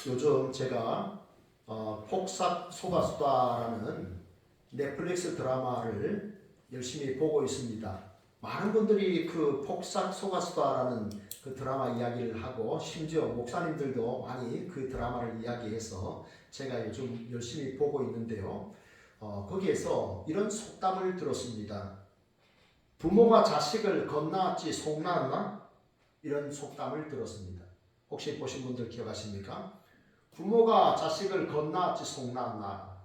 요즘 제가 폭삭 속았수다라는 넷플릭스 드라마를 열심히 보고 있습니다. 많은 분들이 그 폭삭 속았수다라는 그 드라마 이야기를 하고 심지어 목사님들도 많이 그 드라마를 이야기해서 제가 요즘 열심히 보고 있는데요. 거기에서 이런 속담을 들었습니다. 부모가 자식을 겁나았지 속났나? 이런 속담을 들었습니다. 혹시 보신 분들 기억하십니까? 부모가 자식을 겁나았지 속났나?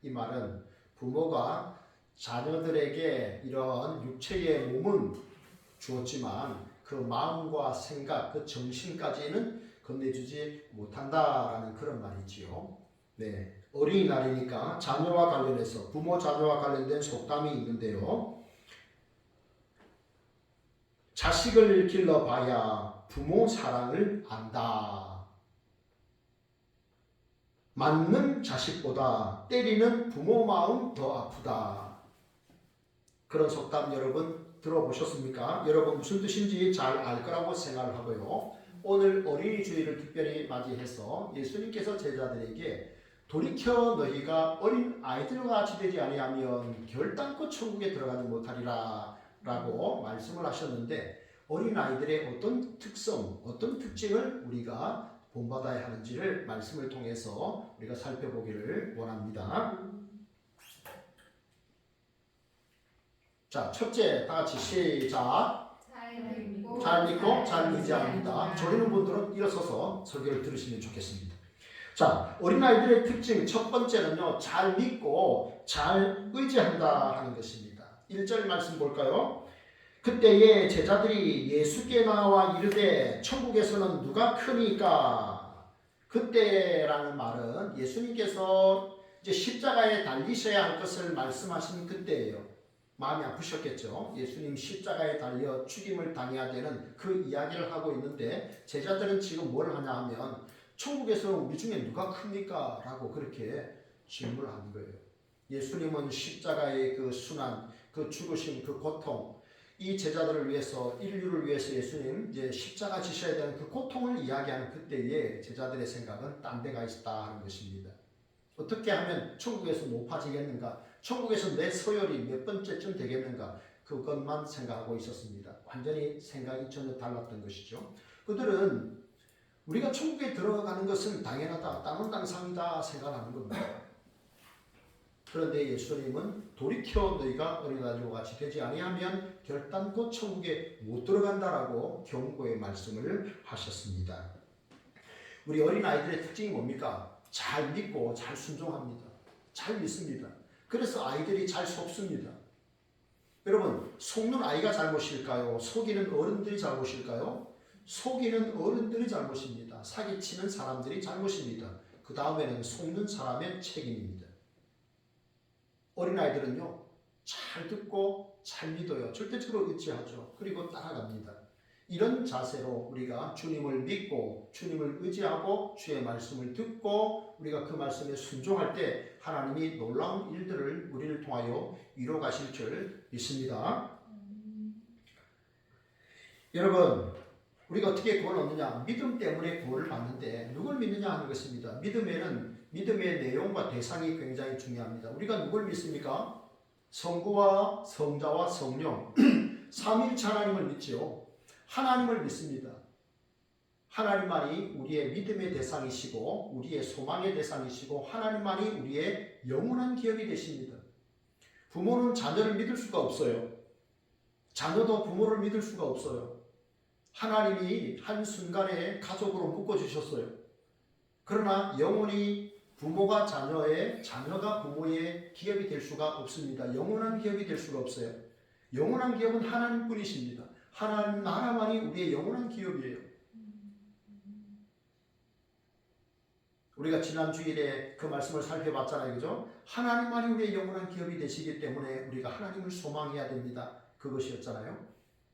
이 말은 부모가 자녀들에게 이런 육체의 몸은 주었지만 그 마음과 생각, 그 정신까지는 건네주지 못한다라는 그런 말이지요. 네, 어린이날이니까 자녀와 관련해서 부모 자녀와 관련된 속담이 있는데요. 자식을 길러봐야 부모 사랑을 안다. 맞는 자식보다 때리는 부모 마음 더 아프다. 그런 속담 여러분 들어보셨습니까? 여러분 무슨 뜻인지 잘 알 거라고 생각을 하고요. 오늘 어린이 주일을 특별히 맞이해서 예수님께서 제자들에게 돌이켜 너희가 어린 아이들과 같이 되지 아니하면 결단코 천국에 들어가지 못하리라 라고 말씀을 하셨는데 어린 아이들의 어떤 특성, 어떤 특징을 우리가 본받아야 하는지를 말씀을 통해서 우리가 살펴보기를 원합니다. 자, 첫째, 다 같이 시작. 잘 믿고 잘 의지합니다. 졸리는 분들은 일어서서 설교를 들으시면 좋겠습니다. 자, 어린아이들의 특징 첫 번째는요, 잘 믿고 잘 의지한다 하는 것입니다. 1절 말씀 볼까요? 그때에 제자들이 예수께 나와 이르되 천국에서는 누가 크니까? 그때라는 말은 예수님께서 이제 십자가에 달리셔야 할 것을 말씀하시는 그때예요. 마음이 아프셨겠죠. 예수님 십자가에 달려 죽임을 당해야 되는 그 이야기를 하고 있는데 제자들은 지금 뭘 하냐 하면 천국에서 우리 중에 누가 큽니까? 라고 그렇게 질문을 하는 거예요. 예수님은 십자가의 그 순환, 그 죽으심, 그 고통, 이 제자들을 위해서, 인류를 위해서 예수님 이제 십자가 지셔야 되는 그 고통을 이야기하는 그때에 제자들의 생각은 딴 데가 있다 하는 것입니다. 어떻게 하면 천국에서 높아지겠는가? 천국에서 내 서열이 몇 번째쯤 되겠는가? 그것만 생각하고 있었습니다. 완전히 생각이 전혀 달랐던 것이죠. 그들은 우리가 천국에 들어가는 것은 당연하다, 땅은 당상이다 생각하는 겁니다. 그런데 예수님은 돌이켜 너희가 어린아이들과 같이 되지 아니하면 결단코 천국에 못 들어간다라고 경고의 말씀을 하셨습니다. 우리 어린아이들의 특징이 뭡니까? 잘 믿고 잘 순종합니다. 잘 믿습니다. 그래서 아이들이 잘 속습니다. 여러분, 속는 아이가 잘못일까요? 속이는 어른들이 잘못일까요? 속이는 어른들이 잘못입니다. 사기치는 사람들이 잘못입니다. 그 다음에는 속는 사람의 책임입니다. 어린아이들은요, 잘 듣고 잘 믿어요. 절대적으로 의지하죠. 그리고 따라갑니다. 이런 자세로 우리가 주님을 믿고 주님을 의지하고 주의 말씀을 듣고 우리가 그 말씀에 순종할 때 하나님이 놀라운 일들을 우리를 통하여 이루어 가실 줄 믿습니다. 여러분, 우리가 어떻게 구원을 얻느냐? 믿음 때문에 구원을 받는데 누굴 믿느냐 하는 것입니다. 믿음에는 믿음의 내용과 대상이 굉장히 중요합니다. 우리가 누굴 믿습니까? 성부와 성자와 성령 삼위일체 하나님을 믿지요. 하나님을 믿습니다. 하나님만이 우리의 믿음의 대상이시고 우리의 소망의 대상이시고 하나님만이 우리의 영원한 기업이 되십니다. 부모는 자녀를 믿을 수가 없어요. 자녀도 부모를 믿을 수가 없어요. 하나님이 한순간에 가족으로 묶어주셨어요. 그러나 영원히 부모가 자녀의, 자녀가 부모의 기업이 될 수가 없습니다. 영원한 기업이 될 수가 없어요. 영원한 기업은 하나님뿐이십니다. 하나님 나라만이 우리의 영원한 기업이에요. 우리가 지난 주일에 그 말씀을 살펴봤잖아요. 그죠? 하나님만이 우리의 영원한 기업이 되시기 때문에 우리가 하나님을 소망해야 됩니다. 그것이었잖아요.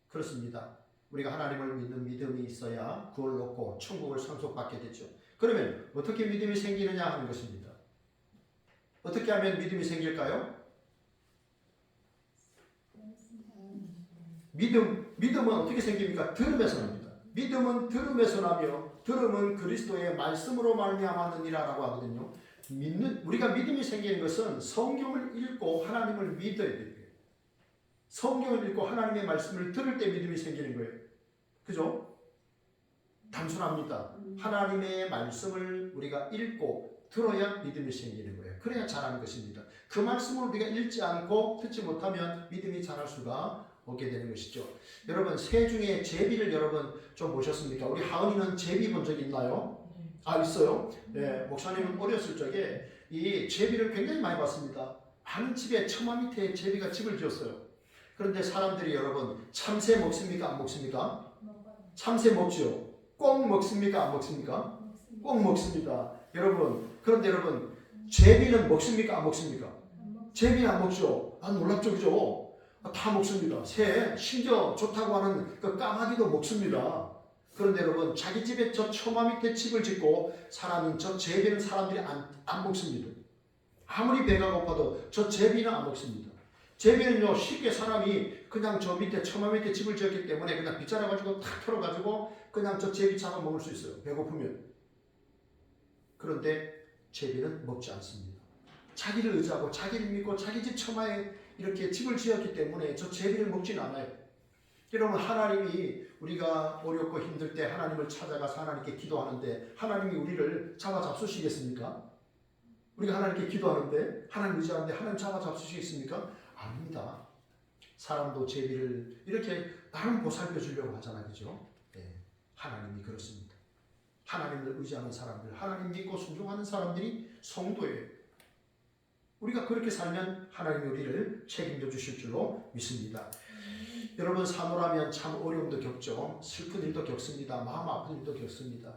그렇습니다. 우리가 하나님을 믿는 믿음이 있어야 구원을 얻고 천국을 상속받게 되죠. 그러면 어떻게 믿음이 생기느냐 하는 것입니다. 어떻게 하면 믿음이 생길까요? 믿음은 어떻게 생깁니까? 들으면서 합니다. 믿음은 들음에서 나며 들음은 그리스도의 말씀으로 말미암았느니라라고 하거든요. 우리가 믿음이 생기는 것은 성경을 읽고 하나님을 믿어야 돼요. 성경을 읽고 하나님의 말씀을 들을 때 믿음이 생기는 거예요. 그죠? 단순합니다. 하나님의 말씀을 우리가 읽고 들어야 믿음이 생기는 거예요. 그래야 자라는 것입니다. 그 말씀을 우리가 읽지 않고 듣지 못하면 믿음이 자랄 수가 없게 되는 것이죠. 여러분, 새 중에 제비를 여러분 좀 보셨습니까? 우리 하은이는 제비 본 적 있나요? 아, 있어요? 네, 목사님은 어렸을 적에 이 제비를 굉장히 많이 봤습니다. 많은 집에 처마 밑에 제비가 집을 지었어요. 그런데 사람들이 여러분 참새 먹습니까? 안 먹습니까? 참새 먹죠. 꼭 먹습니까? 안 먹습니까? 꼭 먹습니다. 여러분, 그런데 여러분 제비는 먹습니까? 안 먹습니까? 제비는 안 먹죠. 아, 놀랍죠, 그죠? 다 먹습니다. 새, 심지어 좋다고 하는 그 까마귀도 먹습니다. 그런데 여러분, 자기 집에 저 처마 밑에 집을 짓고 사람은 저 제비는 사람들이 안 먹습니다. 아무리 배가 고파도 저 제비는 안 먹습니다. 제비는요, 쉽게 사람이 그냥 저 밑에 처마 밑에 집을 지었기 때문에 그냥 빗자루 가지고 탁 털어가지고 그냥 저 제비 잡아 먹을 수 있어요. 배고프면. 그런데 제비는 먹지 않습니다. 자기를 의지하고 자기를 믿고 자기 집 처마에 이렇게 집을 지었기 때문에 저 제비를 먹지는 않아요. 여러분, 하나님이 우리가 어렵고 힘들 때 하나님을 찾아가서 하나님께 기도하는데 하나님이 우리를 잡아 잡수시겠습니까? 우리가 하나님께 기도하는데 하나님 의지하는데 하나님 잡아 잡수시겠습니까? 아닙니다. 사람도 제비를 이렇게 나름 보살펴 주려고 하잖아요. 그죠? 네, 하나님이 그렇습니다. 하나님을 의지하는 사람들, 하나님 믿고 순종하는 사람들이 성도예요. 우리가 그렇게 살면 하나님이 우리를 책임져 주실 줄로 믿습니다. 여러분, 사노라면 참 어려움도 겪죠. 슬픈 일도 겪습니다. 마음 아픈 일도 겪습니다.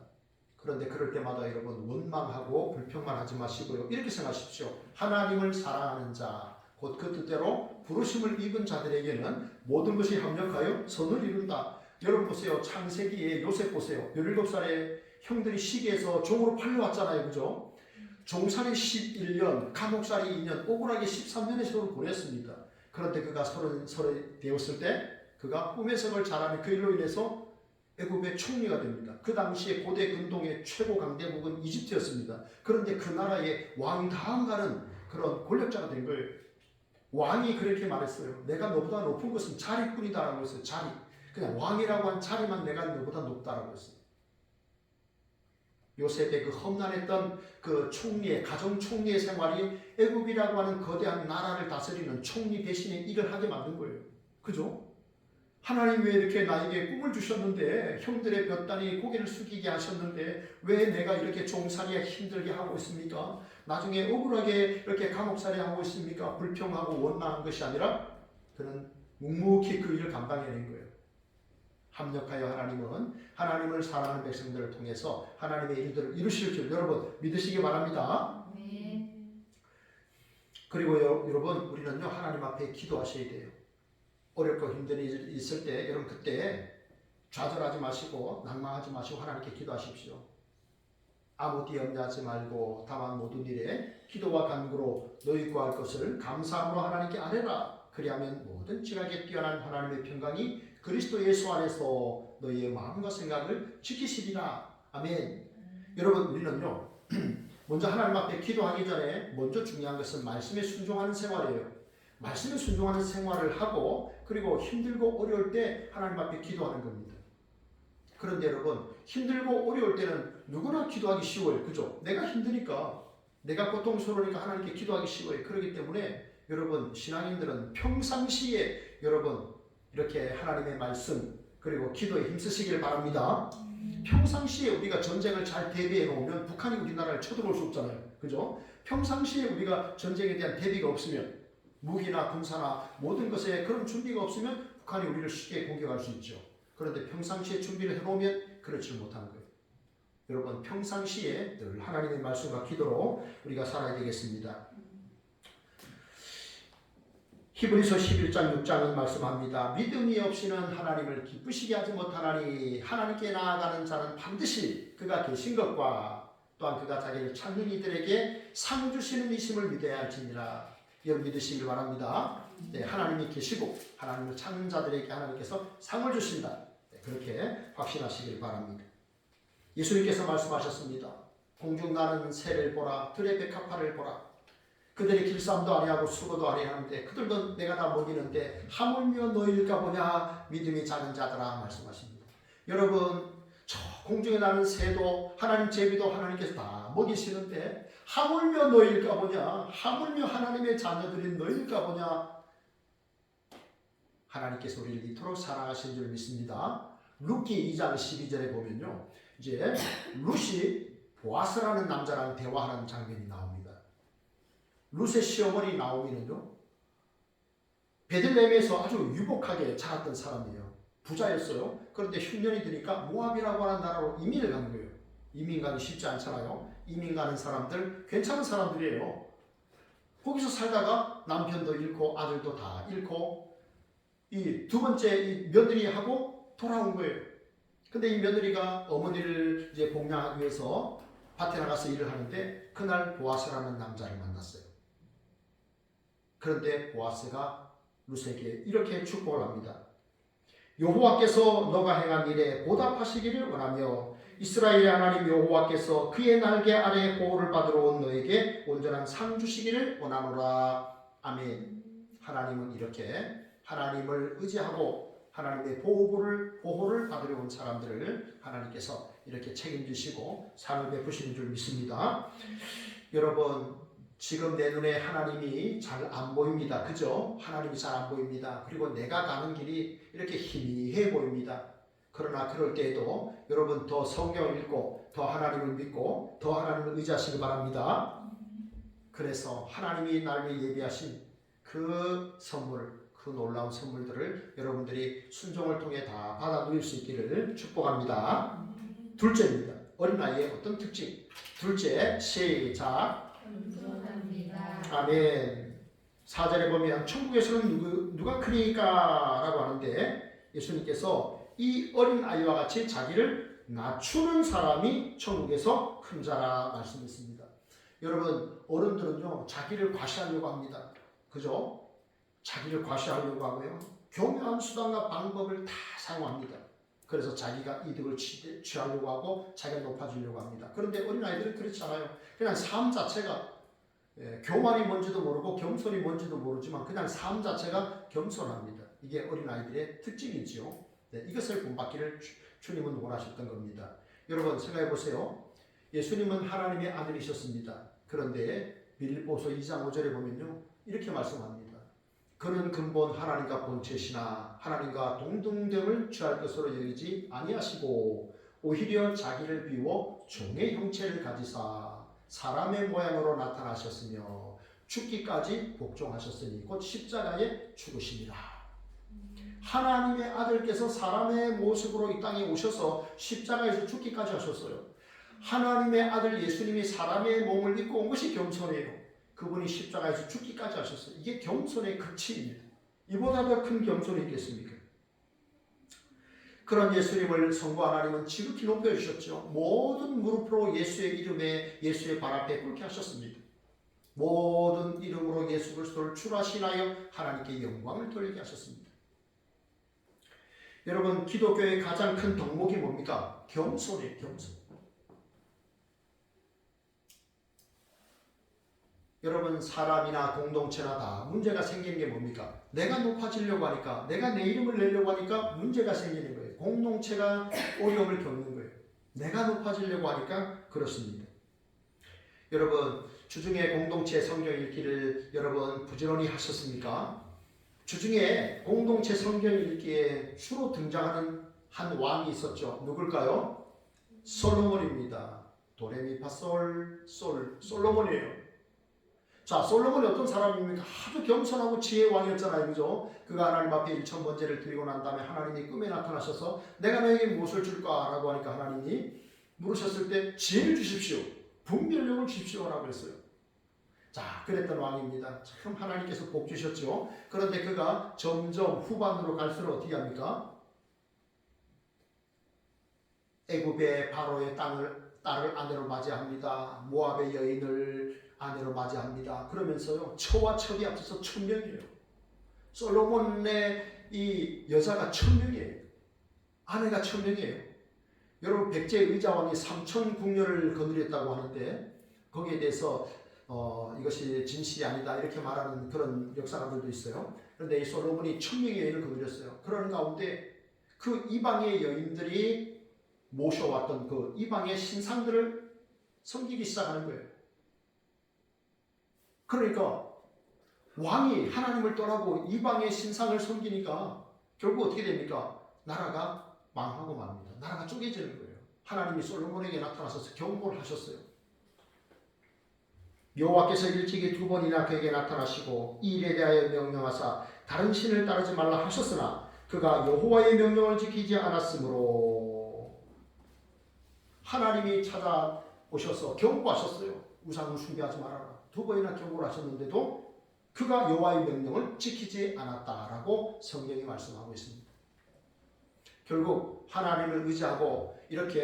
그런데 그럴 때마다 여러분 원망하고 불평만 하지 마시고요. 이렇게 생각하십시오. 하나님을 사랑하는 자, 곧 그 뜻대로 부르심을 입은 자들에게는 모든 것이 합력하여 선을 이룬다. 여러분 보세요. 창세기에 요셉 보세요. 17살에 형들이 시기에서 종으로 팔려왔잖아요. 그죠? 종살이 11년, 감옥살이 2년, 억울하게 13년의 세월을 보냈습니다. 그런데 그가 30이 되었을 때 그가 꿈에서 자라는 그 일로 인해서 애굽의 총리가 됩니다. 그 당시에 고대 근동의 최고 강대국은 이집트였습니다. 그런데 그 나라의 왕 다음 가는 그런 권력자가 된 거예요. 왕이 그렇게 말했어요. 내가 너보다 높은 것은 자리뿐이다라고 했어요. 자리. 그냥 왕이라고 한 자리만 내가 너보다 높다라고 했어요. 요셉의 그 험난했던 그 총리의 가정 총리의 생활이 애굽이라고 하는 거대한 나라를 다스리는 총리 대신에 일을 하게 만든 거예요. 그죠? 하나님 왜 이렇게 나에게 꿈을 주셨는데 형들의 몇 단이 고개를 숙이게 하셨는데 왜 내가 이렇게 종살이에 힘들게 하고 있습니까? 나중에 억울하게 이렇게 감옥살이 하고 있습니까? 불평하고 원망한 것이 아니라 그는 묵묵히 그 일을 감당해낸 거예요. 합력하여 하나님은 하나님을 사랑하는 백성들을 통해서 하나님의 일들을 이루실 줄 여러분 믿으시기 바랍니다. 네. 그리고 여러분 우리는요 하나님 앞에 기도하셔야 돼요. 어렵고 힘든 일이 있을 때 여러분 그때 좌절하지 마시고 낭망하지 마시고 하나님께 기도하십시오. 아무 띠 염려하지 말고 다만 모든 일에 기도와 간구로 너희 구할 것을 감사함으로 하나님께 아뢰라. 그리하면 모든 지각에 뛰어난 하나님의 평강이 그리스도 예수 안에서 너희의 마음과 생각을 지키시리라. 아멘. 여러분 우리는요 먼저 하나님 앞에 기도하기 전에 먼저 중요한 것은 말씀에 순종하는 생활이에요. 말씀에 순종하는 생활을 하고 그리고 힘들고 어려울 때 하나님 앞에 기도하는 겁니다. 그런데 여러분 힘들고 어려울 때는 누구나 기도하기 쉬워요. 그죠? 내가 힘드니까 내가 고통스러우니까 하나님께 기도하기 쉬워요. 그렇기 때문에 여러분 신앙인들은 평상시에 여러분 이렇게 하나님의 말씀 그리고 기도에 힘쓰시길 바랍니다. 평상시에 우리가 전쟁을 잘 대비해 놓으면 북한이 우리나라를 쳐들어올 수 없잖아요. 그죠? 평상시에 우리가 전쟁에 대한 대비가 없으면 무기나 군사나 모든 것에 그런 준비가 없으면 북한이 우리를 쉽게 공격할 수 있죠. 그런데 평상시에 준비를 해놓으면 그렇지 못한 거예요. 여러분 평상시에 늘 하나님의 말씀과 기도로 우리가 살아야 되겠습니다. 히브리서 11장 6장은 말씀합니다. 믿음이 없이는 하나님을 기쁘시게 하지 못하나니 하나님께 나아가는 자는 반드시 그가 계신 것과 또한 그가 자기를 찾는 이들에게 상 주시는 이심을 믿어야 할지니라. 여러분 믿으시길 바랍니다. 네, 하나님이 계시고 하나님을 찾는 자들에게 하나님께서 상을 주신다. 네, 그렇게 확신하시길 바랍니다. 예수님께서 말씀하셨습니다. 공중 나는 새를 보라, 들의 백합화를 보라. 그들이 길쌈도 아니하고 수고도 아니하는데 그들도 내가 다 먹이는데 하물며 너희일까 보냐 믿음이 작은 자들아 말씀하십니다. 여러분 저 공중에 나는 새도 하나님 제비도 하나님께서 다 먹이시는데 하물며 너희일까 보냐, 하물며 하나님의 자녀들인 너희일까 보냐. 하나님께서 우리를 이토록 사랑하신 줄 믿습니다. 룻기 2장 12절에 보면요, 이제 룻이 보아스라는 남자랑 대화하는 장면이 나옵니다. 룻의 시어머니 나오미는요, 베들레헴에서 아주 유복하게 자랐던 사람이에요. 부자였어요. 그런데 흉년이 드니까 모압이라고 하는 나라로 이민을 간 거예요. 이민 가기 쉽지 않잖아요. 이민 가는 사람들 괜찮은 사람들이에요. 거기서 살다가 남편도 잃고 아들도 다 잃고 이 두 번째 이 며느리하고 돌아온 거예요. 근데 이 며느리가 어머니를 이제 복양하기 위해서 밭에 나가서 일을 하는데 그날 보아스라는 남자를 만났어요. 그런데 보아스가 룻에게 이렇게 축복을 합니다. 여호와께서 너가 행한 일에 보답하시기를 원하며 이스라엘의 하나님 여호와께서 그의 날개 아래 보호를 받으러 온 너에게 온전한 상 주시기를 원하노라. 아멘. 하나님은 이렇게 하나님을 의지하고 하나님의 보호를 받으러 온 사람들을 하나님께서 이렇게 책임지시고 상을 베푸시는 줄 믿습니다. 여러분 지금 내 눈에 하나님이 잘 안 보입니다. 그죠? 하나님이 잘 안 보입니다. 그리고 내가 가는 길이 이렇게 희미해 보입니다. 그러나 그럴 때에도 여러분 더 성경을 읽고 더 하나님을 믿고 더 하나님을 의지하시기 바랍니다. 그래서 하나님이 날 위해 예비하신 그 선물, 그 놀라운 선물들을 여러분들이 순종을 통해 다 받아 누릴 수 있기를 축복합니다. 둘째입니다. 어린아이의 어떤 특징? 둘째, 시작. 아멘. 4절에 보면 천국에서는 누가 크니까 라고 하는데 예수님께서 이 어린아이와 같이 자기를 낮추는 사람이 천국에서 큰 자라 말씀했습니다. 여러분 어른들은요 자기를 과시하려고 합니다. 그죠? 자기를 과시하려고 하고요 교묘한 수단과 방법을 다 사용합니다. 그래서 자기가 이득을 취하려고 하고 자기가 높아지려고 합니다. 그런데 어린아이들은 그렇지 않아요. 그냥 삶 자체가 교만이 뭔지도 모르고 겸손이 뭔지도 모르지만 그냥 삶 자체가 겸손합니다. 이게 어린아이들의 특징이지요. 네, 이것을 본받기를 주님은 원하셨던 겁니다. 여러분 생각해 보세요. 예수님은 하나님의 아들이셨습니다. 그런데 빌립보서 2장 5절에 보면요 이렇게 말씀합니다. 그는 근본 하나님과 본체시나 하나님과 동등됨을 취할 것으로 여기지 아니하시고 오히려 자기를 비워 종의 형체를 가지사 사람의 모양으로 나타나셨으며 죽기까지 복종하셨으니 곧 십자가에 죽으시니라. 하나님의 아들께서 사람의 모습으로 이 땅에 오셔서 십자가에서 죽기까지 하셨어요. 하나님의 아들 예수님이 사람의 몸을 입고 온 것이 겸손이에요. 그분이 십자가에서 죽기까지 하셨어요. 이게 겸손의 극치입니다. 이보다 더 큰 겸손이 있겠습니까? 그런 예수님을 성부 하나님은 지극히 높여주셨죠. 모든 무릎으로 예수의 이름에 예수의 발 앞에 꿇게 하셨습니다. 모든 이름으로 예수 그리스도를 출하신하여 하나님께 영광을 돌리게 하셨습니다. 여러분 기독교의 가장 큰 덕목이 뭡니까? 겸손이에요. 겸손. 여러분 사람이나 공동체나 다 문제가 생기는 게 뭡니까? 내가 높아지려고 하니까 내가 내 이름을 내려고 하니까 문제가 생기는 거예요. 공동체가 어려움을 겪는 거예요. 내가 높아지려고 하니까 그렇습니다. 여러분 주중에 공동체 성경 읽기를 여러분 부지런히 하셨습니까? 주중에 공동체 성경 읽기에 주로 등장하는 한 왕이 있었죠. 누굴까요? 솔로몬입니다. 도레미파솔 솔로몬이에요. 자, 솔로몬이 어떤 사람입니까? 아주 겸손하고 지혜의 왕이었잖아요. 그죠? 그가 하나님 앞에 1000번제를 드리고 난 다음에 하나님이 꿈에 나타나셔서 내가 너에게 무엇을 줄까? 라고 하니까 하나님이 물으셨을 때 지혜를 주십시오. 분별력을 주십시오. 라고 했어요. 자, 그랬던 왕입니다. 참 하나님께서 복 주셨죠. 그런데 그가 점점 후반으로 갈수록 어떻게 합니까? 애굽의 바로의 딸을 아내로 맞이합니다. 모압의 여인을 아내로 맞이합니다. 그러면서요 처와 척이 앞서서 1000명이에요. 솔로몬의 이 여자가 1000명이에요. 아내가 1000명이에요. 여러분 백제 의자왕이 3000궁녀를 거느렸다고 하는데 거기에 대해서 이것이 진실이 아니다 이렇게 말하는 그런 역사가들도 있어요. 그런데 이 솔로몬이 1000명의 여인을 거느렸어요. 그런 가운데 그 이방의 여인들이 모셔왔던 그 이방의 신상들을 섬기기 시작하는 거예요. 그러니까 왕이 하나님을 떠나고 이방의 신상을 섬기니까 결국 어떻게 됩니까? 나라가 망하고 맙니다. 나라가 쪼개지는 거예요. 하나님이 솔로몬에게 나타나셔서 경고를 하셨어요. 여호와께서 일찍이 2번이나 그에게 나타나시고 이 일에 대하여 명령하사 다른 신을 따르지 말라 하셨으나 그가 여호와의 명령을 지키지 않았으므로 하나님이 찾아오셔서 경고하셨어요. 우상을 숭배하지 말아라. 2번이나 경고를 하셨는데도 그가 여호와의 명령을 지키지 않았다라고 성경이 말씀하고 있습니다. 결국 하나님을 의지하고 이렇게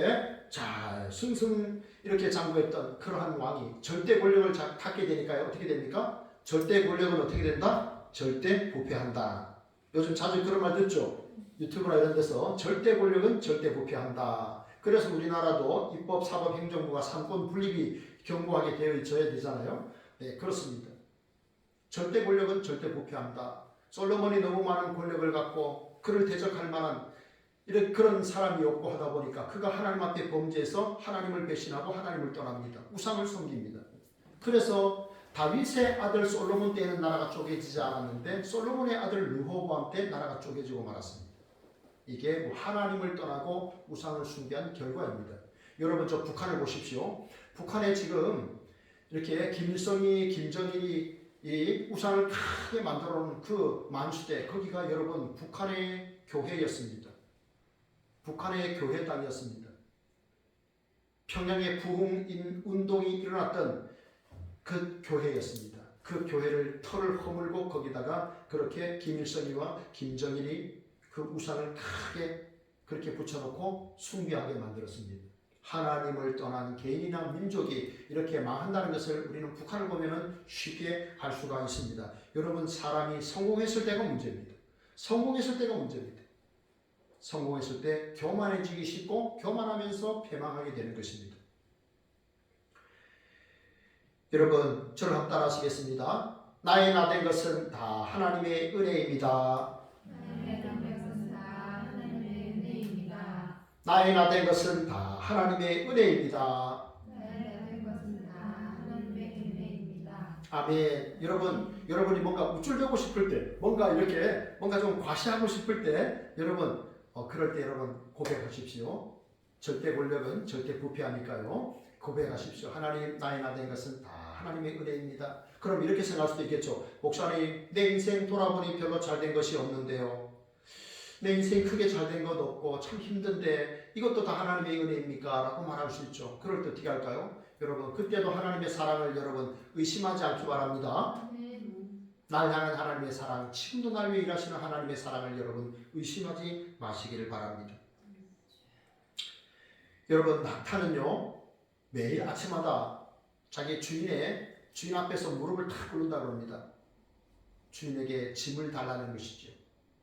승승 이렇게 장구했던 그러한 왕이 절대 권력을 갖게 되니까요. 어떻게 됩니까? 절대 권력은 어떻게 된다? 절대 부패한다. 요즘 자주 그런 말 듣죠? 유튜브나 이런 데서 절대 권력은 절대 부패한다. 그래서 우리나라도 입법, 사법, 행정부가 삼권 분립이 견고하게 되어 있어야 되잖아요. 네, 그렇습니다. 절대 권력은 절대 부패한다. 솔로몬이 너무 많은 권력을 갖고 그를 대적할 만한 이런 그런 사람이 없고 하다 보니까 그가 하나님 앞에 범죄해서 하나님을 배신하고 하나님을 떠납니다. 우상을 섬깁니다. 그래서 다윗의 아들 솔로몬 때에는 나라가 쪼개지지 않았는데 솔로몬의 아들 르호보암 때 나라가 쪼개지고 말았습니다. 이게 하나님을 떠나고 우상을 숭배한 결과입니다. 여러분 저 북한을 보십시오. 북한에 지금 이렇게 김일성이 김정일이 이 우상을 크게 만들어 놓은 그 만수대 거기가 여러분 북한의 교회였습니다. 북한의 교회 땅이었습니다. 평양에 부흥 운동이 일어났던 그 교회였습니다. 그 교회를 털을 허물고 거기다가 그렇게 김일성이와 김정일이 그 우상을 크게 그렇게 붙여놓고 숭배하게 만들었습니다. 하나님을 떠난 개인이나 민족이 이렇게 망한다는 것을 우리는 북한을 보면 쉽게 알 수가 있습니다. 여러분 사람이 성공했을 때가 문제입니다. 성공했을 때가 문제입니다. 성공했을 때 교만해지기 쉽고 교만하면서 패망하게 되는 것입니다. 여러분 저를 한번 따라 하시겠습니다. 나의 나된 것은 다 하나님의 은혜입니다. 나의 나된 것은 다 하나님의 은혜입니다. 아멘. 여러분이 뭔가 우쭐대고 싶을 때, 뭔가 좀 과시하고 싶을 때, 여러분, 그럴 때 여러분 고백하십시오. 절대 권력은 절대 부패하니까요. 고백하십시오. 하나님, 나의 나된 것은 다 하나님의 은혜입니다. 그럼 이렇게 생각할 수도 있겠죠. 목사님, 내 인생 돌아보니 별로 잘된 것이 없는데요. 내 인생 크게 잘된 것 없고 참 힘든데 이것도 다 하나님의 은혜입니까? 라고 말할 수 있죠. 그럴 때 어떻게 할까요? 여러분 그때도 하나님의 사랑을 여러분 의심하지 않기 바랍니다. 날 향한 하나님의 사랑, 지금도 날 위해 일하시는 하나님의 사랑을 여러분 의심하지 마시기를 바랍니다. 여러분 낙타는요 매일 아침마다 자기 주인 앞에서 무릎을 탁 꿇는다 그럽니다. 주인에게 짐을 달라는 것이죠.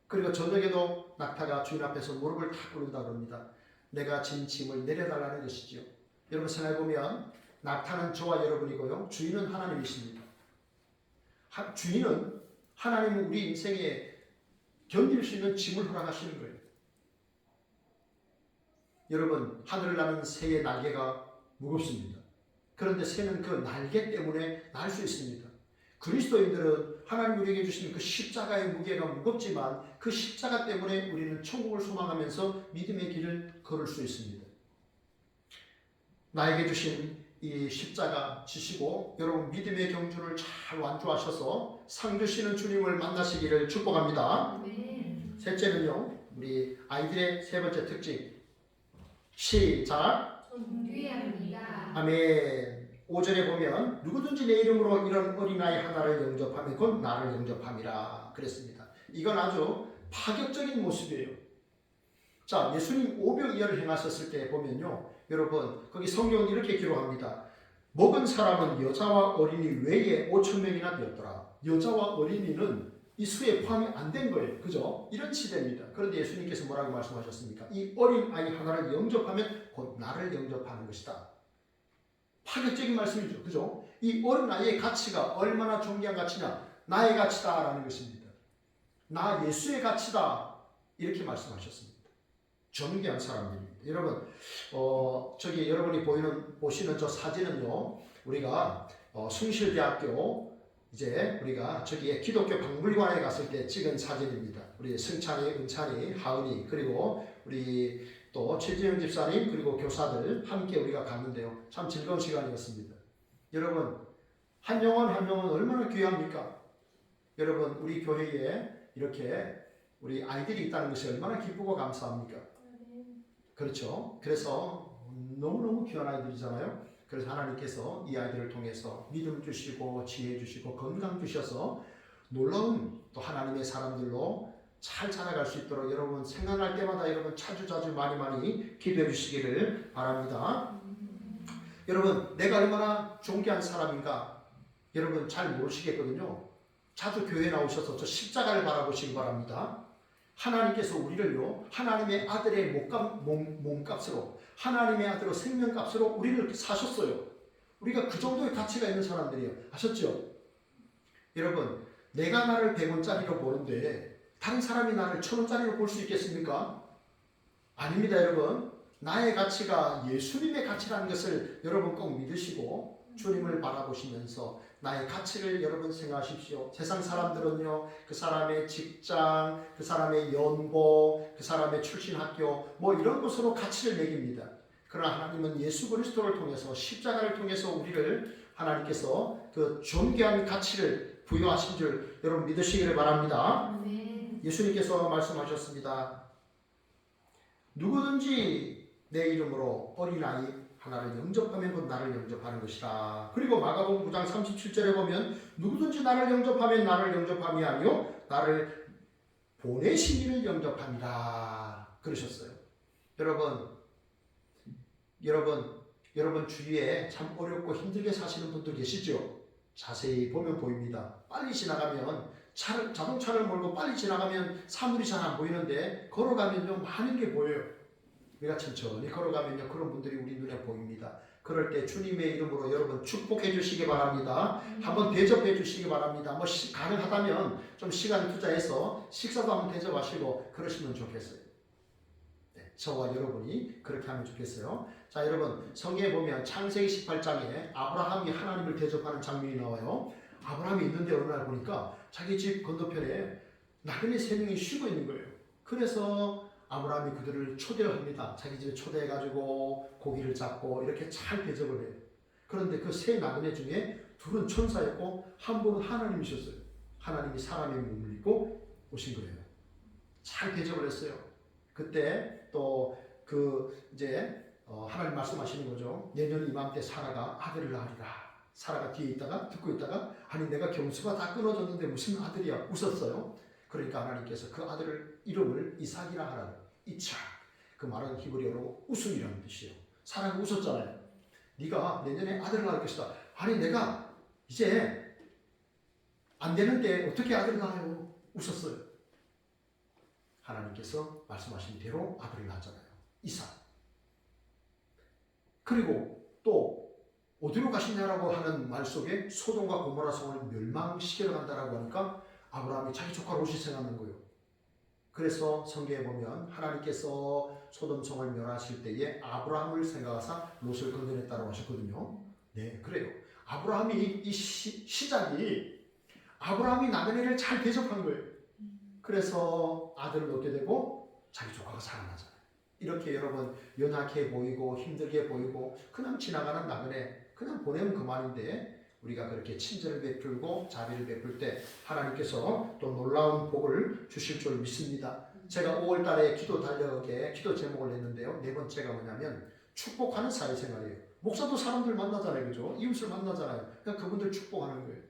그리고 저녁에도 낙타가 주인 앞에서 무릎을 탁 꿇는다 그럽니다. 내가 진 짐을 내려달라는 것이죠. 여러분 생각해보면 낙타는 저와 여러분이고요. 주인은 하나님이십니다. 주인은 하나님은 우리 인생에 견딜 수 있는 짐을 허락하시는 거예요. 여러분 하늘을 나는 새의 날개가 무겁습니다. 그런데 새는 그 날개 때문에 날 수 있습니다. 그리스도인들은 하나님 우리에게 주신 그 십자가의 무게가 무겁지만 그 십자가 때문에 우리는 천국을 소망하면서 믿음의 길을 걸을 수 있습니다. 나에게 주신 이 십자가 지시고 여러분 믿음의 경주를 잘 완주하셔서 상 주시는 주님을 만나시기를 축복합니다. 네. 셋째는요, 우리 아이들의 세 번째 특징. 시작. 존귀합니다. 아멘. 5절에 보면 누구든지 내 이름으로 이런 어린아이 하나를 영접하면 곧 나를 영접함이라 그랬습니다. 이건 아주 파격적인 모습이에요. 자, 예수님 오병이어를 행하셨을 때 보면요, 여러분 거기 성경은 이렇게 기록합니다. 먹은 사람은 여자와 어린이 외에 5,000명이나 되었더라. 여자와 어린이는 이 수에 포함이 안 된 거예요. 그죠? 이런 시대입니다. 그런데 예수님께서 뭐라고 말씀하셨습니까? 이 어린 아이 하나를 영접하면 곧 나를 영접하는 것이다. 파격적인 말씀이죠. 그죠? 이 어린 아이의 가치가 얼마나 존귀한 가치냐? 나의 가치다라는 것입니다. 나 예수의 가치다. 이렇게 말씀하셨습니다. 존귀한 사람들입니다. 여러분, 저기 여러분이 보시는 저 사진은요, 우리가 숭실대학교 이제 우리가 저기에 기독교 박물관에 갔을 때 찍은 사진입니다. 우리 승찬이, 은찬이, 하은이, 그리고 우리 또 최지영 집사님, 그리고 교사들 함께 우리가 갔는데요. 참 즐거운 시간이었습니다. 여러분, 한 영혼 한 영혼 얼마나 귀합니까? 여러분, 우리 교회에 이렇게 우리 아이들이 있다는 것이 얼마나 기쁘고 감사합니까? 그렇죠. 그래서 너무너무 귀한 아이들이잖아요. 그래서 하나님께서 이 아이들을 통해서 믿음 주시고 지혜 주시고 건강 주셔서 놀라운 또 하나님의 사람들로 잘 자라갈 수 있도록 여러분 생각날 때마다 여러분 자주 많이 기도해 주시기를 바랍니다. 여러분, 내가 얼마나 존귀한 사람인가 여러분 잘 모르시겠거든요. 자주 교회에 나오셔서 저 십자가를 바라보시기 바랍니다. 하나님께서 우리를요, 하나님의 아들의 몸값으로, 하나님의 아들로 생명값으로 우리를 사셨어요. 우리가 그 정도의 가치가 있는 사람들이에요. 아셨죠? 여러분, 내가 나를 100원짜리로 보는데 다른 사람이 나를 1000원짜리로 볼 수 있겠습니까? 아닙니다, 여러분. 나의 가치가 예수님의 가치라는 것을 여러분 꼭 믿으시고 주님을 바라보시면서 나의 가치를 여러분 생각하십시오. 세상 사람들은요, 그 사람의 직장, 그 사람의 연봉, 그 사람의 출신 학교, 뭐 이런 것으로 가치를 매깁니다. 그러나 하나님은 예수 그리스도를 통해서 십자가를 통해서 우리를 하나님께서 그 존귀한 가치를 부여하신 줄 여러분 믿으시기를 바랍니다. 예수님께서 말씀하셨습니다. 누구든지 내 이름으로 어린아이 하나를 영접하면 곧 나를 영접하는 것이다. 그리고 마가복음 9장 37절에 보면 누구든지 나를 영접하면 나를 영접함이 아니요 나를 보내신 이를 영접합니다. 그러셨어요. 여러분 주위에 참 어렵고 힘들게 사시는 분들 계시죠? 자세히 보면 보입니다. 빨리 지나가면 자동차를 몰고 빨리 지나가면 사물이 잘 안 보이는데 걸어가면요 많은 게 보여요. 우리가 천천히 걸어가면요 그런 분들이 우리 눈에 보입니다. 그럴 때 주님의 이름으로 여러분 축복해 주시기 바랍니다. 한번 대접해 주시기 바랍니다. 뭐 가능하다면 좀 시간 투자해서 식사도 한번 대접하시고 그러시면 좋겠어요. 네, 저와 여러분이 그렇게 하면 좋겠어요. 자, 여러분 성경에 보면 창세기 18장에 아브라함이 하나님을 대접하는 장면이 나와요. 아브라함이 있는데 어느 날 보니까 자기 집 건너편에 나그네 3명이 쉬고 있는 거예요. 그래서 아브라함이 그들을 초대를 합니다. 자기 집에 초대해가지고 고기를 잡고 이렇게 잘 대접을 해요. 그런데 그 3 나그네 중에 2은 천사였고 한 분은 하나님이셨어요. 하나님이 사람의 몸을 입고 오신 거예요. 잘 대접을 했어요. 그때 또 하나님 말씀하시는 거죠. 내년 이맘때 사라가 아들을 낳으리라. 사라가 뒤에 있다가 듣고 있다가 아니 내가 경수가 다 끊어졌는데 무슨 아들이야 웃었어요. 그러니까 하나님께서 그 아들을 이름을 이삭이라 하라. 이삭. 그 말은 히브리어로 웃음이라는 뜻이에요. 사라가 웃었잖아요. 네가 내년에 아들을 낳을 것이다. 아니 내가 이제 안 되는데 어떻게 아들을 낳아요? 웃었어요. 하나님께서 말씀하신 대로 아들을 낳았잖아요. 이삭. 그리고 또 어디로 가시냐라고 하는 말 속에 소돔과 고모라 성을 멸망시키러 간다라고 하니까 아브라함이 자기 조카 롯이 생각난 거예요. 그래서 성경에 보면 하나님께서 소돔 성을 멸하실 때에 아브라함을 생각하사 롯을 건져냈다고 하셨거든요. 네, 그래요. 아브라함이 시작이 아브라함이 나그네를 잘 대접한 거예요. 그래서 아들을 얻게 되고 자기 조카가 살아나잖아요. 이렇게 여러분 연약해 보이고 힘들게 보이고 그냥 지나가는 나그네 그냥 보내면 그만인데 우리가 그렇게 친절을 베풀고 자비를 베풀 때 하나님께서 또 놀라운 복을 주실 줄 믿습니다. 제가 5월 달에 기도 달력에 기도 제목을 냈는데요. 4번째가 뭐냐면 축복하는 사회생활이에요. 목사도 사람들 만나잖아요. 그죠? 이웃을 만나잖아요. 그러니까 그분들 축복하는 거예요.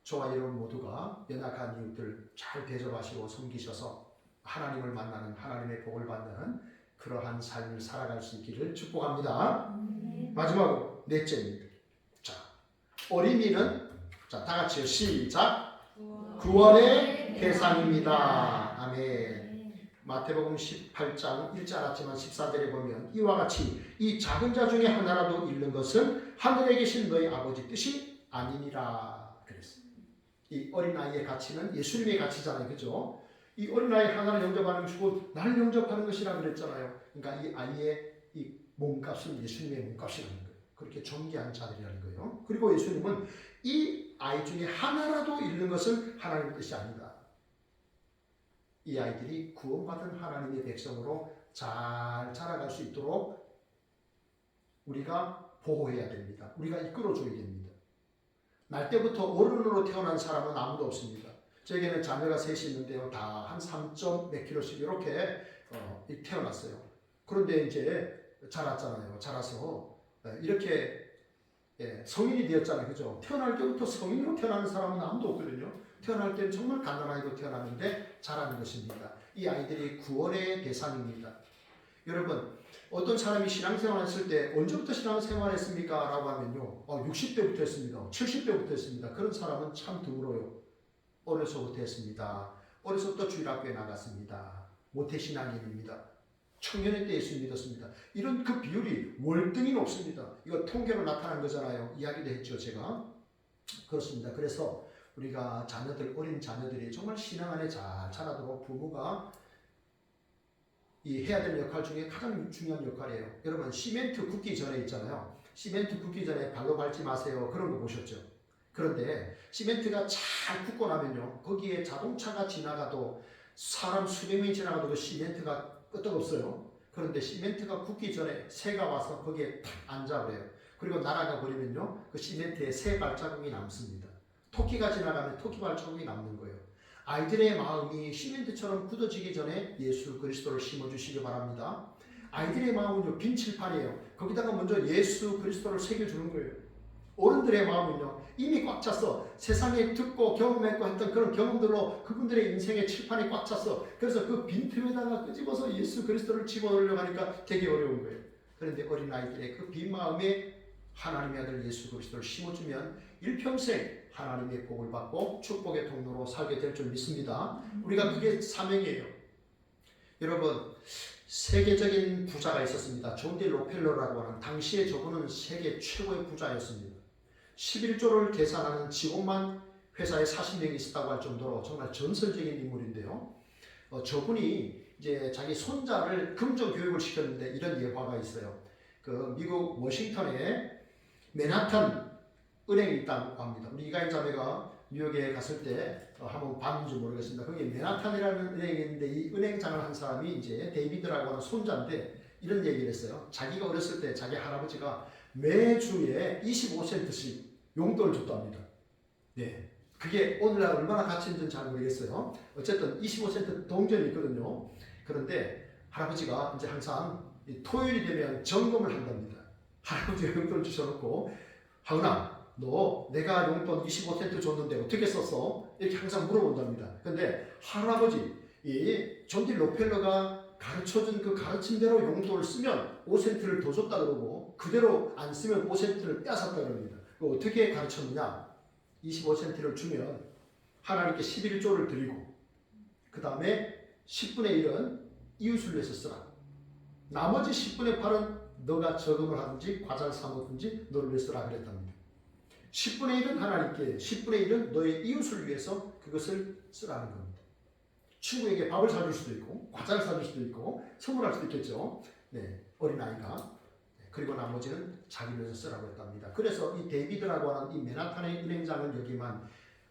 저와 여러분 모두가 연약한 이웃들 잘 대접하시고 섬기셔서 하나님을 만나는 하나님의 복을 받는 그러한 삶을 살아갈 수 있기를 축복합니다. 마지막으로 4째입니다. 자, 어린이는 다 같이요. 시작. 구원의 대상입니다. 아멘. 마태복음 18장 읽지 않았지만 14절에 보면 이와 같이 이 작은 자 중에 하나라도 잃는 것은 하늘에 계신 너희 아버지 뜻이 아니니라 그랬어요. 이 어린아이의 가치는 예수님의 가치잖아요. 그죠? 이 어린아이 하나를 영접하는 것이고 나를 영접하는 것이라 그랬잖아요. 그러니까 이 아이의 이 몸값은 예수님의 몸값이라는 거예요. 그렇게 존귀한 자들이라는 거예요. 그리고 예수님은 이 아이 중에 하나라도 잃는 것은 하나님의 뜻이 아니다. 이 아이들이 구원받은 하나님의 백성으로 잘 자라갈 수 있도록 우리가 보호해야 됩니다. 우리가 이끌어줘야 됩니다. 날 때부터 어른으로 태어난 사람은 아무도 없습니다. 저에게는 자녀가 셋이 있는데요. 다 한 3점 몇 킬로씩 이렇게 태어났어요. 그런데 이제 자랐잖아요. 자라서 이렇게 성인이 되었잖아요. 그죠? 태어날 때부터 성인으로 태어나는 사람은 아무도 없거든요. 태어날 때는 정말 간단하게도 태어나는데 자라는 것입니다. 이 아이들이 구원의 대상입니다. 여러분, 어떤 사람이 신앙생활 했을 때 언제부터 신앙생활 했습니까? 라고 하면요. 60대부터 했습니다. 70대부터 했습니다. 그런 사람은 참 드물어요. 어려서부터 했습니다. 어려서부터 주일학교에 나갔습니다. 모태신앙인입니다. 청년의 때 예수 믿었습니다. 이런 그 비율이 월등히 높습니다. 이거 통계로 나타난 거잖아요. 이야기도 했죠, 제가. 그렇습니다. 그래서 우리가 자녀들, 어린 자녀들이 정말 신앙 안에 잘 자라도록 부모가 이 해야 될 역할 중에 가장 중요한 역할이에요. 여러분, 시멘트 굽기 전에 있잖아요. 시멘트 굽기 전에 발로 밟지 마세요. 그런 거 보셨죠? 그런데 시멘트가 잘 굳고 나면요, 거기에 자동차가 지나가도 사람 수백 명이 지나가도 그 시멘트가 끄떡없어요. 그런데 시멘트가 굳기 전에 새가 와서 거기에 탁 앉아버려요. 그리고 날아가 버리면요, 그 시멘트에 새 발자국이 남습니다. 토끼가 지나가면 토끼 발자국이 남는 거예요. 아이들의 마음이 시멘트처럼 굳어지기 전에 예수 그리스도를 심어주시기 바랍니다. 아이들의 마음은요, 빈 칠판이에요. 거기다가 먼저 예수 그리스도를 새겨주는 거예요. 어른들의 마음은요, 이미 꽉 찼어. 세상에 듣고 경험했고 했던 그런 경험들로 그분들의 인생의 칠판이 꽉 찼어. 그래서 그 빈틈에다가 끄집어서 예수 그리스도를 집어넣으려고 하니까 되게 어려운 거예요. 그런데 어린아이들의 그 빈 마음에 하나님의 아들 예수 그리스도를 심어주면 일평생 하나님의 복을 받고 축복의 통로로 살게 될 줄 믿습니다. 우리가 그게 사명이에요. 여러분, 세계적인 부자가 있었습니다. 존 디 로펠러라고 하는, 당시에 저분은 세계 최고의 부자였습니다. 11조를 계산하는 직원만 회사에 40명이 있었다고 할 정도로 정말 전설적인 인물인데요. 저분이 이제 자기 손자를 금전 교육을 시켰는데 이런 예화가 있어요. 그 미국 워싱턴에 맨하탄 은행이 있다고 합니다. 우리 이가인 자매가 뉴욕에 갔을 때 한번 봤는지 모르겠습니다. 거기 맨하탄이라는 은행이 있는데 이 은행장을 한 사람이 이제 데이비드라고 하는 손자인데 이런 얘기를 했어요. 자기가 어렸을 때 자기 할아버지가 매주에 25센트씩 용돈을 줬답니다. 네. 그게 오늘날 얼마나 가치 있는지 잘 모르겠어요. 어쨌든 25센트 동전이 있거든요. 그런데 할아버지가 이제 항상 토요일이 되면 점검을 한답니다. 할아버지가 용돈을 주셔놓고, 하은아, 너 내가 용돈 25센트 줬는데 어떻게 썼어? 이렇게 항상 물어본답니다. 근데 할아버지, 이 존 디 로펠러가 가르쳐준 그 가르침대로 용돈을 쓰면 5센트를 더 줬다 그러고, 그대로 안 쓰면 5센트를 빼앗았다 그럽니다. 어떻게 가르쳤느냐? 25센트를 주면 하나님께 11조를 드리고, 그 다음에 10분의 1은 이웃을 위해서 쓰라. 나머지 10분의 8은 너가 저금을 하든지 과자를 사 먹든지 너를 위해 쓰라 그랬답니다. 10분의 1은 하나님께, 10분의 1은 너의 이웃을 위해서 그것을 쓰라는 겁니다. 친구에게 밥을 사줄 수도 있고, 과자를 사줄 수도 있고, 선물할 수도 있겠죠. 네, 어린아이가. 그리고 나머지는 자기 위해서 쓰라고 했답니다. 그래서 이 데이비드라고 하는 이 맨하탄의 은행장을 여기만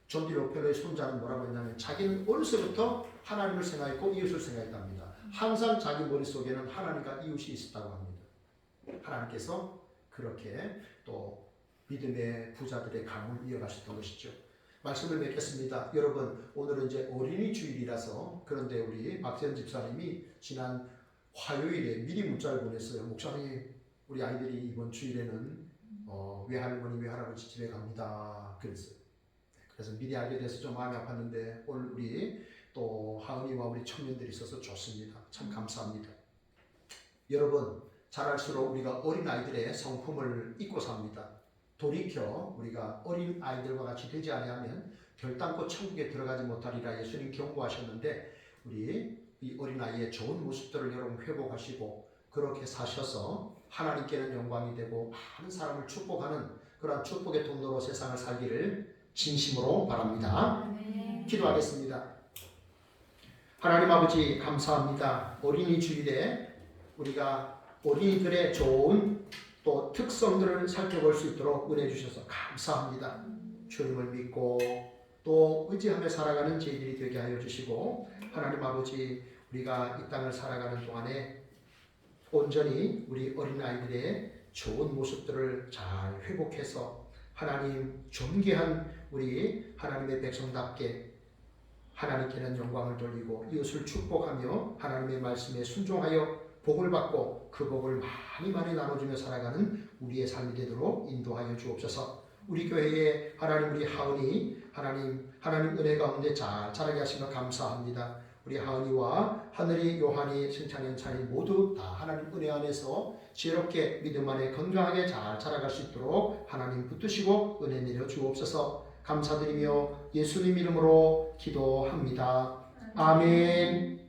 존 디 로펠러의 손자는 뭐라고 했냐면, 자기는 어려서부터 하나님을 생각했고 이웃을 생각했답니다. 항상 자기 머릿속에는 하나님과 이웃이 있었다고 합니다. 하나님께서 그렇게 또 믿음의 부자들의 강을 이어가셨던 것이죠. 말씀을 맺겠습니다. 여러분, 오늘은 이제 어린이 주일이라서, 그런데 우리 박세현 집사님이 지난 화요일에 미리 문자를 보냈어요. 목사님, 우리 아이들이 이번 주일에는 외할머니, 외할아버지 집에 갑니다. 그랬어요. 그래서 미리 알게 돼서 좀 마음이 아팠는데 오늘 우리 또 하은이와 우리 청년들이 있어서 좋습니다. 참 감사합니다. 여러분, 자랄수록 우리가 어린아이들의 성품을 잊고 삽니다. 돌이켜 우리가 어린 아이들과 같이 되지 아니하면 결단코 천국에 들어가지 못하리라 예수님 경고하셨는데 우리 이 어린아이의 좋은 모습들을 여러분 회복하시고 그렇게 사셔서 하나님께는 영광이 되고 많은 사람을 축복하는 그런 축복의 통로로 세상을 살기를 진심으로 바랍니다. 기도하겠습니다. 하나님 아버지 감사합니다. 어린이 주일에 우리가 어린이들의 좋은 또 특성들을 살펴볼 수 있도록 은혜 주셔서 감사합니다. 주님을 믿고 또 의지하며 살아가는 저희들이 되게 하여 주시고 하나님 아버지 우리가 이 땅을 살아가는 동안에 온전히 우리 어린아이들의 좋은 모습들을 잘 회복해서 하나님 존귀한 우리 하나님의 백성답게 하나님께는 영광을 돌리고 이웃을 축복하며 하나님의 말씀에 순종하여 복을 받고 그 복을 많이 나눠주며 살아가는 우리의 삶이 되도록 인도하여 주옵소서. 우리 교회에 하나님 우리 하은이 하나님 은혜 가운데 잘 자라게 하시며 감사합니다. 우리 하은이와 하늘이 요한이 승찬이 연찬이 모두 다 하나님 은혜 안에서 지혜롭게 믿음 안에 건강하게 잘 자라갈 수 있도록 하나님 붙드시고 은혜 내려 주옵소서. 감사드리며 예수님 이름으로 기도합니다. 아멘.